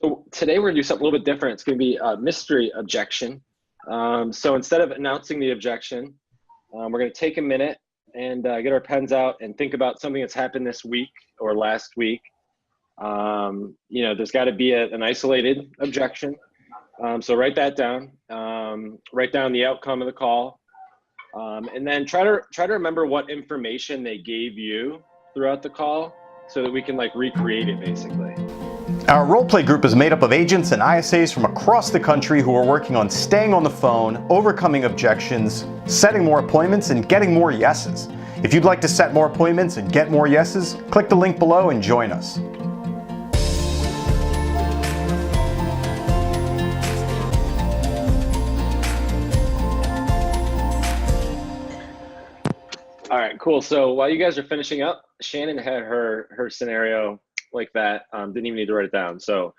So today we're gonna do something a little bit different. It's gonna be a mystery objection. So instead of announcing the objection, we're gonna take a minute and get our pens out and think about something that's happened this week or last week. There's gotta be an isolated objection. So write that down. Write down the outcome of the call. And then try to remember what information they gave you throughout the call so that we can recreate it basically. Our roleplay group is made up of agents and ISAs from across the country who are working on staying on the phone, overcoming objections, setting more appointments, and getting more yeses. If you'd like to set more appointments and get more yeses, click the link below and join us. All right, cool. So while you guys are finishing up, Shannon had her scenario like that. Didn't even need to write it down. So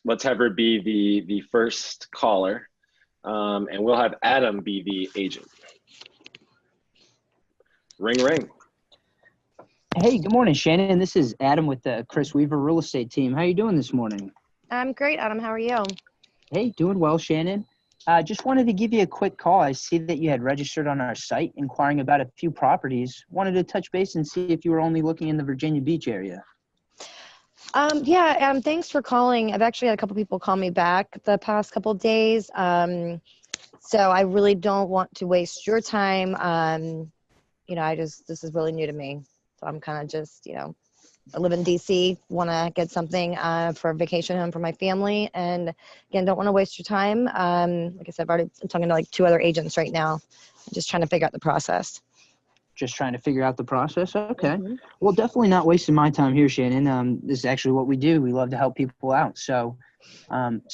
let's have her be the first caller, and we'll have Adam be the agent. Ring, ring. Hey, good morning, Shannon. This is Adam with the Chris Weaver Real Estate Team. How you doing this morning? I'm great, Adam. How are you? Hey, doing well, Shannon. Just wanted to give you a quick call. I see that you had registered on our site inquiring about a few properties. Wanted to touch base and see if you were only looking in the Virginia Beach area. Thanks for calling. I've actually had a couple people call me back the past couple of days. So I really don't want to waste your time. This is really new to me. So I'm kind of just, I live in DC, want to get something for a vacation home for my family. And again, don't want to waste your time. Like I said, I'm talking to two other agents right now. I'm just trying to figure out the process. Just trying to figure out the process? Okay. Mm-hmm. Well, definitely not wasting my time here, Shannon. This is actually what we do. We love to help people out. So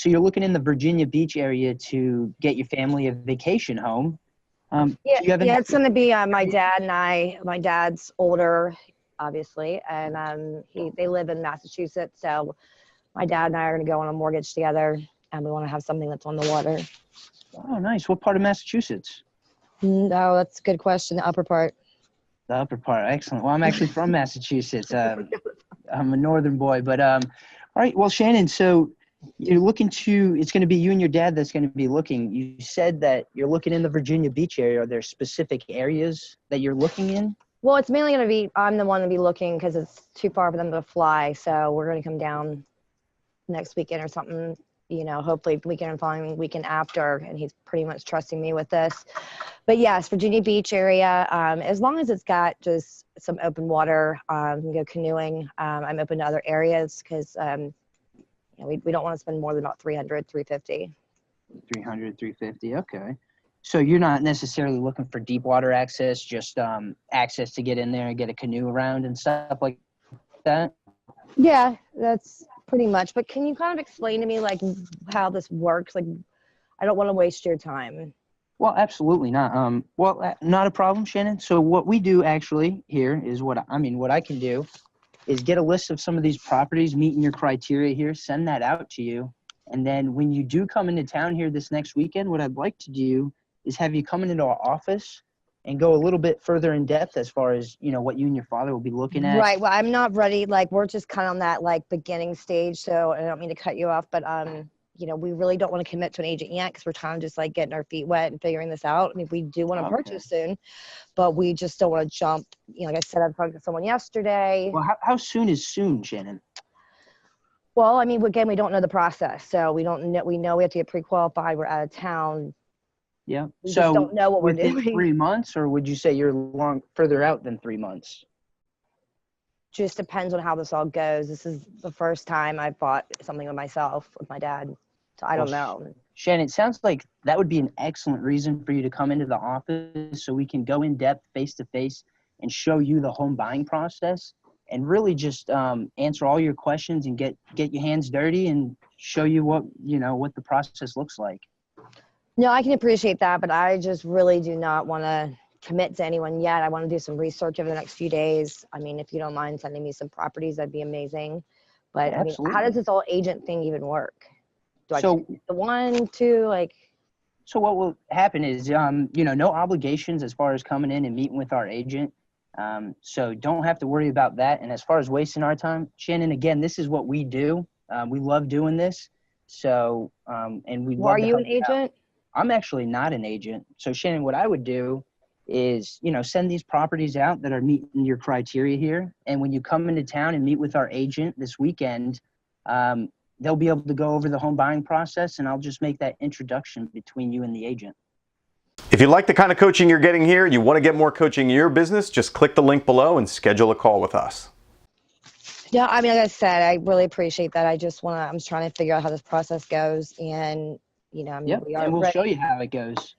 you're looking in the Virginia Beach area to get your family a vacation home. It's going to be my dad and I. My dad's older, obviously, and they live in Massachusetts. So my dad and I are going to go on a mortgage together, and we want to have something that's on the water. Oh, nice. What part of Massachusetts? No, that's a good question. The upper part. The upper part. Excellent. Well, I'm actually from Massachusetts. I'm a northern boy, but all right. Well, Shannon, so you're looking it's going to be you and your dad that's going to be looking. You said that you're looking in the Virginia Beach area. Are there specific areas that you're looking in? Well, it's mainly going to be, I'm the one to be looking because it's too far for them to fly. So we're going to come down next weekend or something, hopefully weekend following weekend after. And he's pretty much trusting me with this. But yes, Virginia Beach area, as long as it's got just some open water, we can go canoeing. I'm open to other areas because we don't want to spend more than about $300, $350. $350. Okay. So you're not necessarily looking for deep water access, just access to get in there and get a canoe around and stuff like that? Yeah, that's pretty much. But can you kind of explain to me how this works? I don't want to waste your time. Well, absolutely not. Not a problem, Shannon. So what we do actually here is what I can do is get a list of some of these properties meeting your criteria here, send that out to you. And then when you do come into town here this next weekend, what I'd like to do is have you come into our office and go a little bit further in depth as far as, what you and your father will be looking at. Right. Well, I'm not ready. We're just kind of on that beginning stage. So I don't mean to cut you off, but we really don't want to commit to an agent yet because we're kind of just getting our feet wet and figuring this out. I mean, we do want to purchase soon, but we just don't want to jump. Like I said, I talked to someone yesterday. Well, how soon is soon, Shannon? Well, I mean, again, we don't know the process. So we don't know. We know we have to get pre-qualified. We're out of town. Yeah. We just don't know what we're doing. 3 months, or would you say you're further out than 3 months? Just depends on how this all goes. This is the first time I've bought something with myself, with my dad. So I don't know. Shannon, it sounds like that would be an excellent reason for you to come into the office so we can go in depth face to face and show you the home buying process and really just answer all your questions and get your hands dirty and show you what the process looks like. No, I can appreciate that, but I just really do not want to commit to anyone yet. I want to do some research over the next few days. I mean, if you don't mind sending me some properties, that'd be amazing. But I mean, how does this whole agent thing even work? Do I choose the 1, 2, So what will happen is, no obligations as far as coming in and meeting with our agent. So don't have to worry about that. And as far as wasting our time, Shannon, again, this is what we do. We love doing this. So, and we Well, love are to you help an you out. agent? I'm actually not an agent. So Shannon, what I would do is, send these properties out that are meeting your criteria here. And when you come into town and meet with our agent this weekend, they'll be able to go over the home buying process, and I'll just make that introduction between you and the agent. If you like the kind of coaching you're getting here, you want to get more coaching in your business, just click the link below and schedule a call with us. Yeah, I mean, like I said, I really appreciate that. I'm trying to figure out how this process goes, and I mean, Yep, we are and we'll ready. show you how it goes.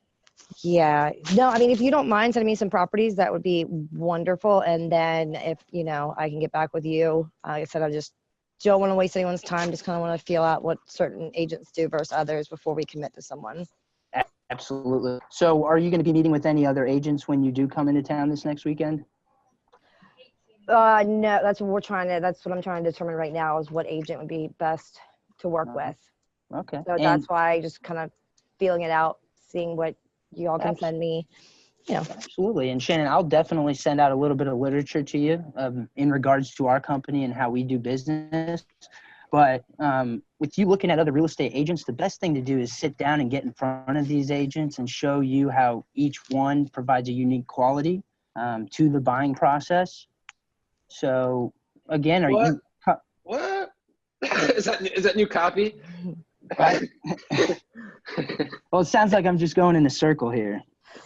Yeah, no, I mean, if you don't mind sending me some properties, that would be wonderful. And then if I can get back with you. Like I said, I just don't want to waste anyone's time. Just kind of want to feel out what certain agents do versus others before we commit to someone. Absolutely. So are you going to be meeting with any other agents when you do come into town this next weekend? No, that's what I'm trying to determine right now is what agent would be best to work with. Okay. So that's why I just kind of feeling it out, seeing what you all can send me. Absolutely. And Shannon, I'll definitely send out a little bit of literature to you in regards to our company and how we do business. But with you looking at other real estate agents, the best thing to do is sit down and get in front of these agents and show you how each one provides a unique quality to the buying process. So again, What? Is that new copy? Well, it sounds like I'm just going in a circle here.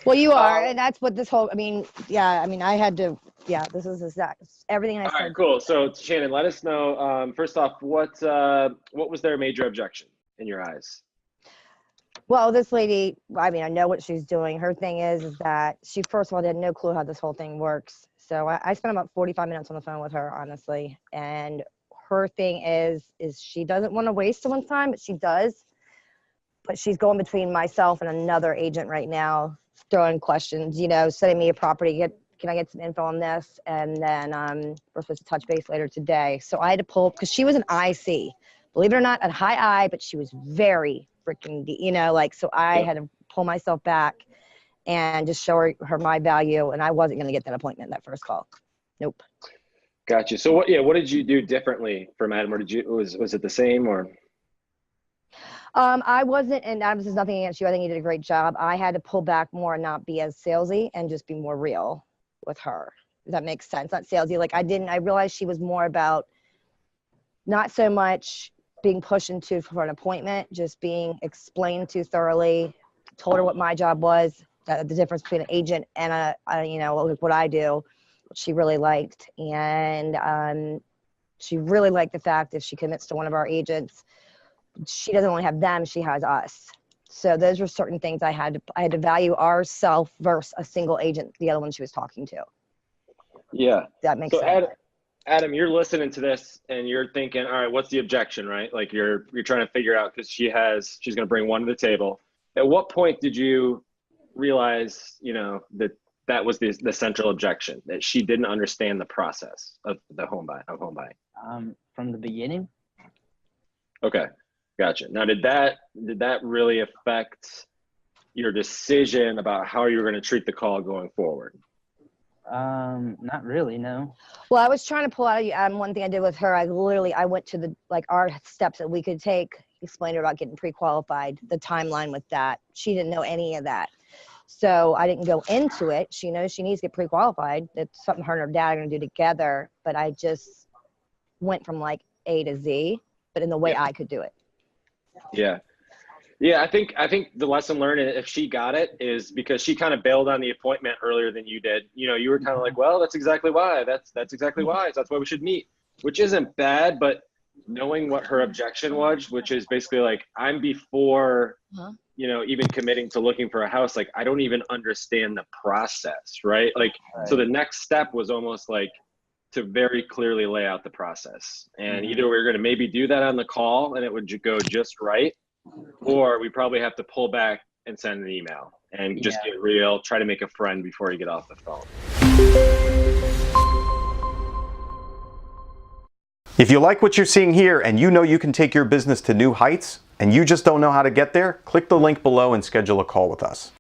Well, you are, and that's what this whole. I mean, I had to. Yeah, this is exact everything I All said. right, cool. So Shannon, let us know. First off, what was their major objection in your eyes? Well, this lady, I mean, I know what she's doing. Her thing is that she, first of all, had no clue how this whole thing works. So I spent about 45 minutes on the phone with her, honestly. And her thing is she doesn't want to waste someone's time, but she does. But she's going between myself and another agent right now, throwing questions, sending me a property. Can I get some info on this? And then we're supposed to touch base later today. So I had to pull, because she was an IC. Believe it or not, a high I, but she was very freaking, so I had to pull myself back and just show her my value. And I wasn't going to get that appointment in that first call. Nope. Gotcha. So what did you do differently from Adam, or was it the same, or? I wasn't, and this is nothing against you. I think you did a great job. I had to pull back more and not be as salesy and just be more real with her. Does that make sense? Not salesy. I realized she was more about not so much being pushed into for an appointment, just being explained to thoroughly, told her what my job was, the difference between an agent and what I do, which she really liked. And she really liked the fact if she commits to one of our agents, she doesn't only have them, she has us. So those were certain things I had to value ourself versus a single agent, the other one she was talking to. Yeah. That makes sense. Adam, you're listening to this and you're thinking, all right, what's the objection, right? Like you're trying to figure out, because she's going to bring one to the table. At what point did you realize, that was the central objection, that she didn't understand the process of home buying? From the beginning. Okay. Gotcha. Now, did that really affect your decision about how you were going to treat the call going forward? Not really, no. Well, I was trying to pull out one thing I did with her. I went to our steps that we could take, explained to her about getting pre-qualified, the timeline with that. She didn't know any of that. So I didn't go into it. She knows she needs to get pre-qualified. It's something her and her dad are going to do together. But I just went from A to Z, but in the way I could do it. Yeah. I think the lesson learned, if she got it, is because she kind of bailed on the appointment earlier than you did. You were kind of like, well, that's exactly why. That's exactly why. So that's why we should meet, which isn't bad. But knowing what her objection was, which is basically I'm before, even committing to looking for a house, I don't even understand the process, right? So the next step was almost to very clearly lay out the process. And either we were going to maybe do that on the call and it would go just right, or we probably have to pull back and send an email and just get real, try to make a friend before you get off the phone. If you like what you're seeing here and you can take your business to new heights and you just don't know how to get there, click the link below and schedule a call with us.